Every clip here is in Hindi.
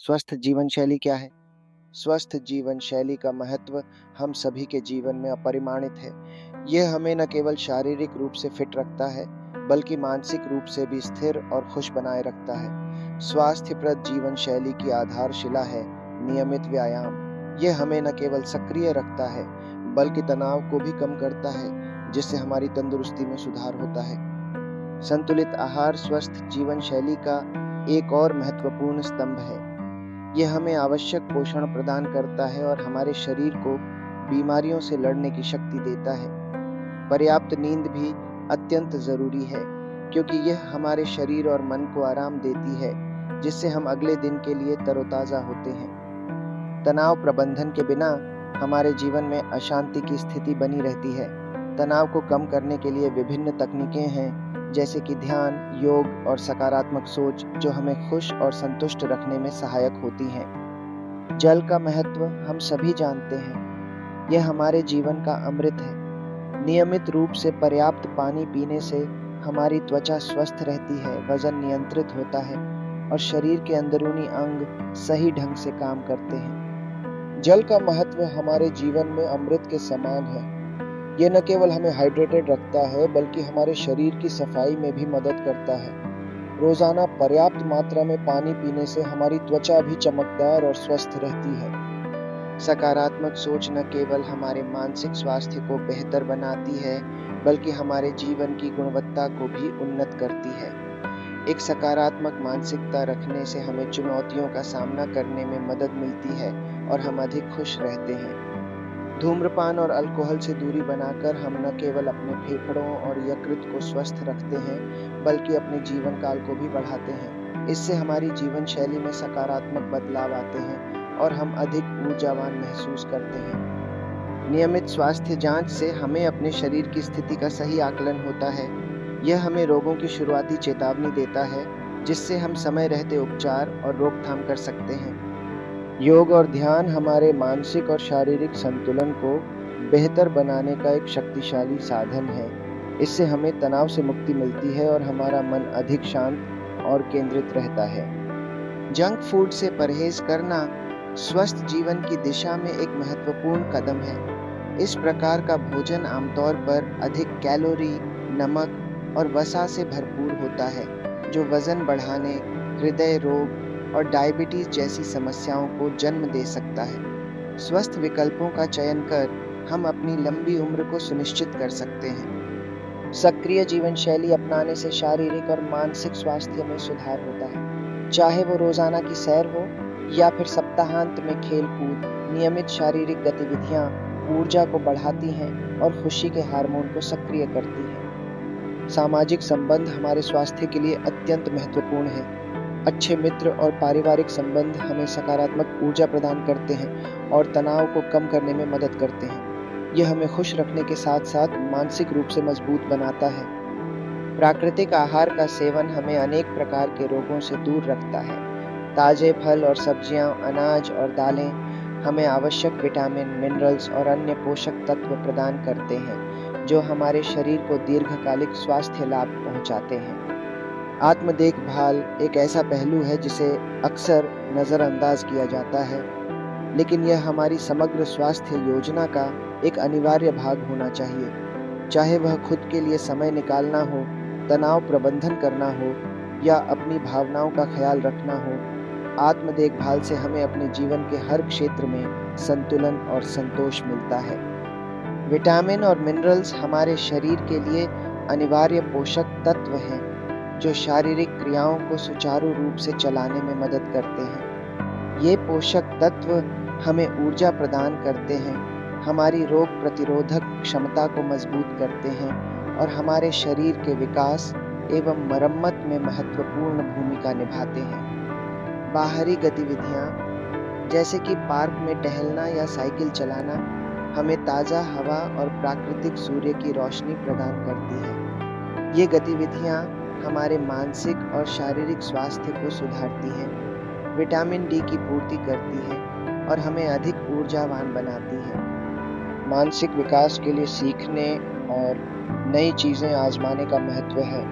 स्वस्थ जीवन शैली क्या है? स्वस्थ जीवन शैली का महत्व हम सभी के जीवन में अपरिमाणित है। यह हमें न केवल शारीरिक रूप से फिट रखता है, बल्कि मानसिक रूप से भी स्थिर और खुश बनाए रखता है। स्वास्थ्यप्रद जीवन शैली की आधारशिला है नियमित व्यायाम। यह हमें न केवल सक्रिय रखता है, बल्कि तनाव को भी कम करता है, जिससे हमारी तंदुरुस्ती में सुधार होता है। संतुलित आहार स्वस्थ जीवन शैली का एक और महत्वपूर्ण स्तंभ है। यह हमें आवश्यक पोषण प्रदान करता है और हमारे शरीर को बीमारियों से लड़ने की शक्ति देता है। पर्याप्त नींद भी अत्यंत ज़रूरी है, क्योंकि यह हमारे शरीर और मन को आराम देती है, जिससे हम अगले दिन के लिए तरोताज़ा होते हैं। तनाव प्रबंधन के बिना हमारे जीवन में अशांति की स्थिति बनी रहती है। तनाव को कम करने के लिए विभिन्न तकनीकें हैं, जैसे कि ध्यान, योग और सकारात्मक सोच, जो हमें खुश और संतुष्ट रखने में सहायक होती हैं। जल का महत्व हम सभी जानते हैं। यह हमारे जीवन का अमृत है। नियमित रूप से पर्याप्त पानी पीने से हमारी त्वचा स्वस्थ रहती है, वजन नियंत्रित होता है और शरीर के अंदरूनी अंग सही ढंग से काम करते हैं। जल का महत्व हमारे जीवन में अमृत के समान है। यह न केवल हमें हाइड्रेटेड रखता है, बल्कि हमारे शरीर की सफाई में भी मदद करता है। रोजाना पर्याप्त मात्रा में पानी पीने से हमारी त्वचा भी चमकदार और स्वस्थ रहती है। सकारात्मक सोच न केवल हमारे मानसिक स्वास्थ्य को बेहतर बनाती है, बल्कि हमारे जीवन की गुणवत्ता को भी उन्नत करती है। एक सकारात्मक मानसिकता रखने से हमें चुनौतियों का सामना करने में मदद मिलती है और हम अधिक खुश रहते हैं। धूम्रपान और अल्कोहल से दूरी बनाकर हम न केवल अपने फेफड़ों और यकृत को स्वस्थ रखते हैं, बल्कि अपने जीवन काल को भी बढ़ाते हैं। इससे हमारी जीवन शैली में सकारात्मक बदलाव आते हैं और हम अधिक ऊर्जावान महसूस करते हैं। नियमित स्वास्थ्य जांच से हमें अपने शरीर की स्थिति का सही आकलन होता है। यह हमें रोगों की शुरुआती चेतावनी देता है, जिससे हम समय रहते उपचार और रोकथाम कर सकते हैं। योग और ध्यान हमारे मानसिक और शारीरिक संतुलन को बेहतर बनाने का एक शक्तिशाली साधन है। इससे हमें तनाव से मुक्ति मिलती है और हमारा मन अधिक शांत और केंद्रित रहता है। जंक फूड से परहेज करना स्वस्थ जीवन की दिशा में एक महत्वपूर्ण कदम है। इस प्रकार का भोजन आमतौर पर अधिक कैलोरी, नमक और वसा से भरपूर होता है, जो वजन बढ़ाने, हृदय रोग और डायबिटीज जैसी समस्याओं को जन्म दे सकता है। स्वस्थ विकल्पों का चयन कर हम अपनी लंबी उम्र को सुनिश्चित कर सकते हैं। सक्रिय जीवन शैली अपनाने से शारीरिक और मानसिक स्वास्थ्य में सुधार होता है। चाहे वो रोजाना की सैर हो या फिर सप्ताहांत में खेल कूद, नियमित शारीरिक गतिविधियां ऊर्जा को बढ़ाती हैं और खुशी के हार्मोन को सक्रिय करती हैं। सामाजिक संबंध हमारे स्वास्थ्य के लिए अत्यंत महत्वपूर्ण है। अच्छे मित्र और पारिवारिक संबंध हमें सकारात्मक ऊर्जा प्रदान करते हैं और तनाव को कम करने में मदद करते हैं। यह हमें खुश रखने के साथ साथ मानसिक रूप से मजबूत बनाता है। प्राकृतिक आहार का सेवन हमें अनेक प्रकार के रोगों से दूर रखता है। ताजे फल और सब्जियां, अनाज और दालें हमें आवश्यक विटामिन, मिनरल्स और अन्य पोषक तत्व प्रदान करते हैं, जो हमारे शरीर को दीर्घकालिक स्वास्थ्य लाभ पहुंचाते हैं। आत्म देखभाल एक ऐसा पहलू है जिसे अक्सर नज़रअंदाज किया जाता है, लेकिन यह हमारी समग्र स्वास्थ्य योजना का एक अनिवार्य भाग होना चाहिए। चाहे वह खुद के लिए समय निकालना हो, तनाव प्रबंधन करना हो या अपनी भावनाओं का ख्याल रखना हो, आत्म देखभाल से हमें अपने जीवन के हर क्षेत्र में संतुलन और संतोष मिलता है। विटामिन और मिनरल्स हमारे शरीर के लिए अनिवार्य पोषक तत्व हैं, जो शारीरिक क्रियाओं को सुचारू रूप से चलाने में मदद करते हैं। ये पोषक तत्व हमें ऊर्जा प्रदान करते हैं, हमारी रोग प्रतिरोधक क्षमता को मजबूत करते हैं और हमारे शरीर के विकास एवं मरम्मत में महत्वपूर्ण भूमिका निभाते हैं। बाहरी गतिविधियाँ जैसे कि पार्क में टहलना या साइकिल चलाना हमें ताज़ा हवा और प्राकृतिक सूर्य की रोशनी प्रदान करती है। ये गतिविधियाँ हमारे मानसिक और शारीरिक स्वास्थ्य को सुधारती हैं, विटामिन डी की पूर्ति करती हैं और हमें अधिक ऊर्जावान बनाती हैं। मानसिक विकास के लिए सीखने और नई चीज़ें आजमाने का महत्व है।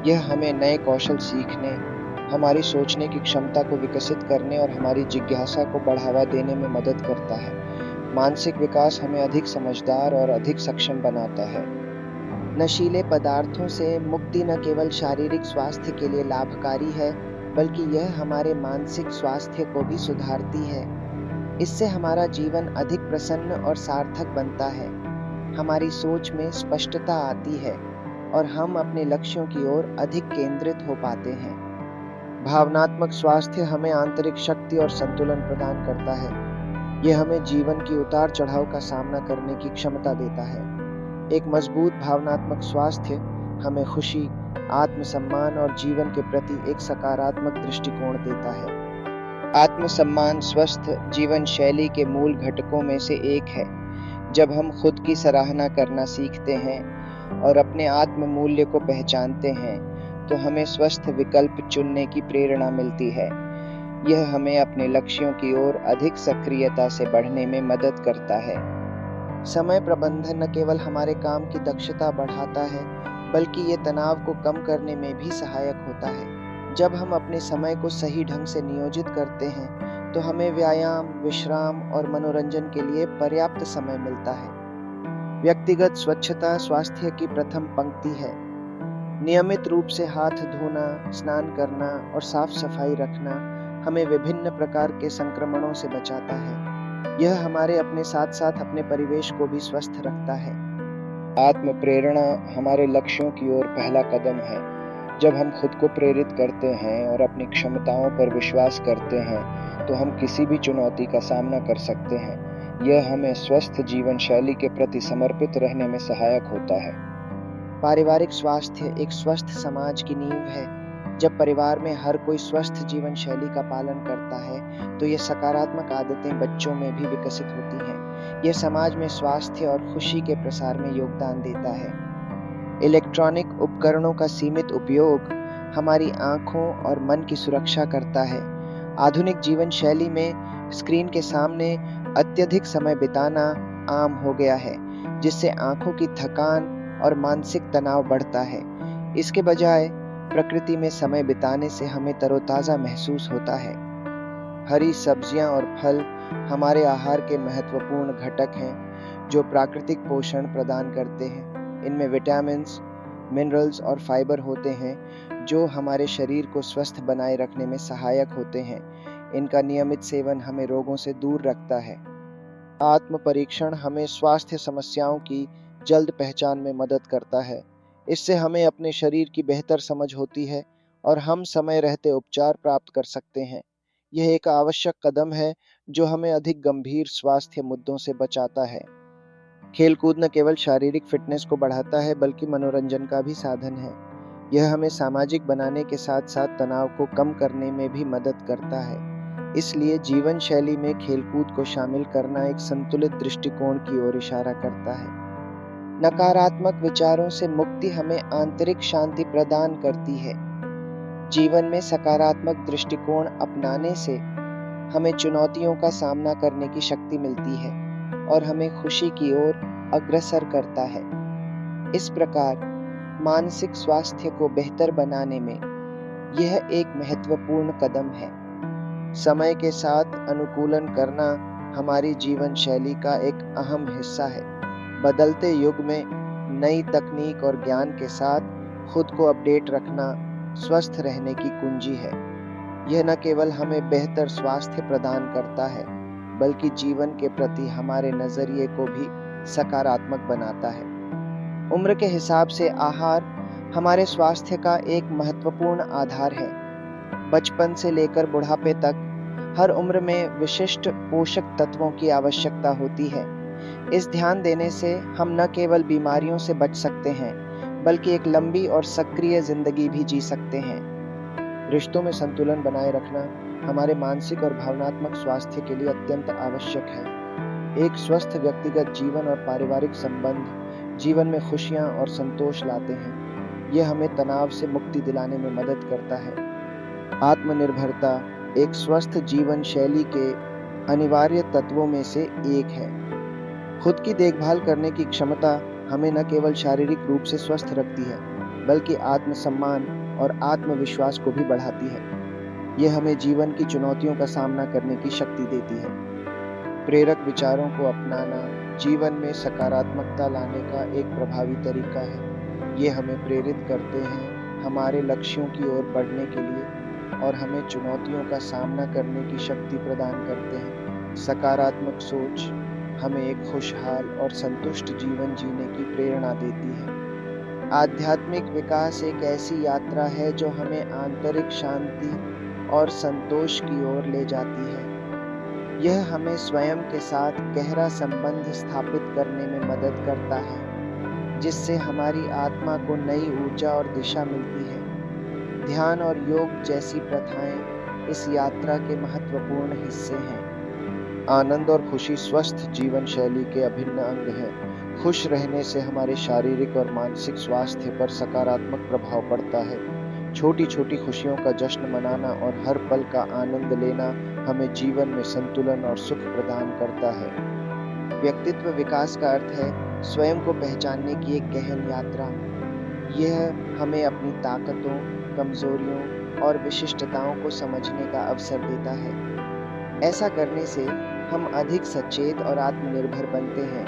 यह हमें नए कौशल सीखने, हमारी सोचने की क्षमता को विकसित करने और हमारी जिज्ञासा को बढ़ावा देने में मदद करता है। मानसिक विकास हमें अधिक समझदार और अधिक सक्षम बनाता है। नशीले पदार्थों से मुक्ति न केवल शारीरिक स्वास्थ्य के लिए लाभकारी है, बल्कि यह हमारे मानसिक स्वास्थ्य को भी सुधारती है। इससे हमारा जीवन अधिक प्रसन्न और सार्थक बनता है। हमारी सोच में स्पष्टता आती है और हम अपने लक्ष्यों की ओर अधिक केंद्रित हो पाते हैं। भावनात्मक स्वास्थ्य हमें आंतरिक शक्ति और संतुलन प्रदान करता है। यह हमें जीवन की उतार-चढ़ाव का सामना करने की क्षमता देता है। एक मजबूत भावनात्मक स्वास्थ्य हमें खुशी, आत्मसम्मान और जीवन के प्रति एक सकारात्मक दृष्टिकोण देता है। आत्मसम्मान स्वस्थ जीवन शैली के मूल घटकों में से एक है। जब हम खुद की सराहना करना सीखते हैं और अपने आत्म मूल्य को पहचानते हैं, तो हमें स्वस्थ विकल्प चुनने की प्रेरणा मिलती है। यह हमें अपने लक्ष्यों की ओर अधिक सक्रियता से बढ़ने में मदद करता है। समय प्रबंधन न केवल हमारे काम की दक्षता बढ़ाता है, बल्कि ये तनाव को कम करने में भी सहायक होता है। जब हम अपने समय को सही ढंग से नियोजित करते हैं, तो हमें व्यायाम, विश्राम और मनोरंजन के लिए पर्याप्त समय मिलता है। व्यक्तिगत स्वच्छता स्वास्थ्य की प्रथम पंक्ति है। नियमित रूप से हाथ धोना, स्नान करना और साफ सफाई रखना हमें विभिन्न प्रकार के संक्रमणों से बचाता है। यह हमारे अपने साथ साथ अपने परिवेश को भी स्वस्थ रखता है। आत्म प्रेरणा हमारे लक्ष्यों की ओर पहला कदम है। जब हम खुद को प्रेरित करते हैं और अपनी क्षमताओं पर विश्वास करते हैं, तो हम किसी भी चुनौती का सामना कर सकते हैं। यह हमें स्वस्थ जीवन शैली के प्रति समर्पित रहने में सहायक होता है। पारिवारिक स्वास्थ्य एक स्वस्थ समाज की नींव है। जब परिवार में हर कोई स्वस्थ जीवन शैली का पालन करता है, तो ये सकारात्मक आदतें बच्चों में भी विकसित होती हैं। यह समाज में स्वास्थ्य और खुशी के प्रसार में योगदान देता है। इलेक्ट्रॉनिक उपकरणों का सीमित उपयोग हमारी आंखों और मन की सुरक्षा करता है। आधुनिक जीवन शैली में स्क्रीन के सामने अत्यधिक समय बिताना आम हो गया है, जिससे आंखों की थकान और मानसिक तनाव बढ़ता है। इसके बजाय प्रकृति में समय बिताने से हमें तरोताजा महसूस होता है। हरी सब्जियां और फल हमारे आहार के महत्वपूर्ण घटक हैं, जो प्राकृतिक पोषण प्रदान करते हैं। इनमें विटामिन्स, मिनरल्स और फाइबर होते हैं, जो हमारे शरीर को स्वस्थ बनाए रखने में सहायक होते हैं। इनका नियमित सेवन हमें रोगों से दूर रखता है। आत्म परीक्षण हमें स्वास्थ्य समस्याओं की जल्द पहचान में मदद करता है। इससे हमें अपने शरीर की बेहतर समझ होती है और हम समय रहते उपचार प्राप्त कर सकते हैं। यह एक आवश्यक कदम है, जो हमें अधिक गंभीर स्वास्थ्य मुद्दों से बचाता है। खेलकूद न केवल शारीरिक फिटनेस को बढ़ाता है, बल्कि मनोरंजन का भी साधन है। यह हमें सामाजिक बनाने के साथ साथ तनाव को कम करने में भी मदद करता है। इसलिए जीवन शैली में खेलकूद को शामिल करना एक संतुलित दृष्टिकोण की ओर इशारा करता है। नकारात्मक विचारों से मुक्ति हमें आंतरिक शांति प्रदान करती है। जीवन में सकारात्मक दृष्टिकोण अपनाने से हमें चुनौतियों का सामना करने की शक्ति मिलती है और हमें खुशी की ओर अग्रसर करता है। इस प्रकार मानसिक स्वास्थ्य को बेहतर बनाने में यह एक महत्वपूर्ण कदम है। समय के साथ अनुकूलन करना हमारी जीवन शैली का एक अहम हिस्सा है। बदलते युग में नई तकनीक और ज्ञान के साथ खुद को अपडेट रखना स्वस्थ रहने की कुंजी है। यह न केवल हमें बेहतर स्वास्थ्य प्रदान करता है, बल्कि जीवन के प्रति हमारे नजरिए को भी सकारात्मक बनाता है। उम्र के हिसाब से आहार हमारे स्वास्थ्य का एक महत्वपूर्ण आधार है। बचपन से लेकर बुढ़ापे तक हर उम्र में विशिष्ट पोषक तत्वों की आवश्यकता होती है। इस ध्यान देने से हम न केवल बीमारियों से बच सकते हैं, बल्कि एक लंबी और सक्रिय जिंदगी भी जी सकते हैं। रिश्तों में संतुलन बनाए रखना हमारे मानसिक और भावनात्मक स्वास्थ्य के लिए अत्यंत आवश्यक है। एक स्वस्थ व्यक्तिगत जीवन और पारिवारिक संबंध जीवन में खुशियां और संतोष लाते हैं। यह हमें तनाव से मुक्ति दिलाने में मदद करता है। आत्मनिर्भरता एक स्वस्थ जीवन शैली के अनिवार्य तत्वों में से एक है। खुद की देखभाल करने की क्षमता हमें न केवल शारीरिक रूप से स्वस्थ रखती है, बल्कि आत्मसम्मान और आत्मविश्वास को भी बढ़ाती है। ये हमें जीवन की चुनौतियों का सामना करने की शक्ति देती है। प्रेरक विचारों को अपनाना जीवन में सकारात्मकता लाने का एक प्रभावी तरीका है। ये हमें प्रेरित करते हैं हमारे लक्ष्यों की ओर बढ़ने के लिए और हमें चुनौतियों का सामना करने की शक्ति प्रदान करते हैं। सकारात्मक सोच हमें एक खुशहाल और संतुष्ट जीवन जीने की प्रेरणा देती है। आध्यात्मिक विकास एक ऐसी यात्रा है जो हमें आंतरिक शांति और संतोष की ओर ले जाती है। यह हमें स्वयं के साथ गहरा संबंध स्थापित करने में मदद करता है, जिससे हमारी आत्मा को नई ऊर्जा और दिशा मिलती है। ध्यान और योग जैसी प्रथाएं इस यात्रा के महत्वपूर्ण हिस्से हैं। आनंद और खुशी स्वस्थ जीवन शैली के अभिन्न अंग हैं। खुश रहने से हमारे शारीरिक और मानसिक स्वास्थ्य पर सकारात्मक प्रभाव पड़ता है। छोटी-छोटी खुशियों का जश्न मनाना और हर पल का आनंद लेना हमें जीवन में संतुलन और सुख प्रदान करता है। व्यक्तित्व विकास का अर्थ है स्वयं को पहचानने की एक गहन यात्रा। यह हमें अपनी ताकतों, कमजोरियों और विशिष्टताओं को समझने का अवसर देता है। ऐसा करने से हम अधिक सचेत और आत्मनिर्भर बनते हैं,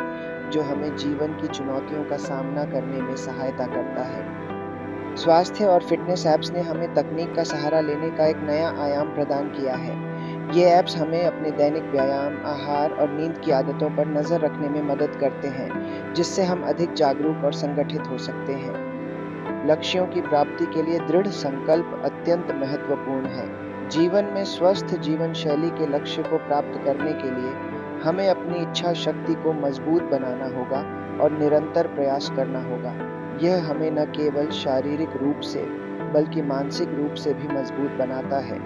जो हमें जीवन की चुनौतियों का सामना करने में सहायता करता है। स्वास्थ्य और फिटनेस ऐप्स ने हमें तकनीक का सहारा लेने का एक नया आयाम प्रदान किया है। ये ऐप्स हमें अपने दैनिक व्यायाम, आहार और नींद की आदतों पर नज़र रखने में मदद करते हैं, जिससे हम अधिक जागरूक और संगठित हो सकते हैं। लक्ष्यों की प्राप्ति के लिए दृढ़ संकल्प अत्यंत महत्वपूर्ण है। जीवन में स्वस्थ जीवन शैली के लक्ष्य को प्राप्त करने के लिए हमें अपनी इच्छा शक्ति को मजबूत बनाना होगा और निरंतर प्रयास करना होगा। यह हमें न केवल शारीरिक रूप से बल्कि मानसिक रूप से भी मजबूत बनाता है।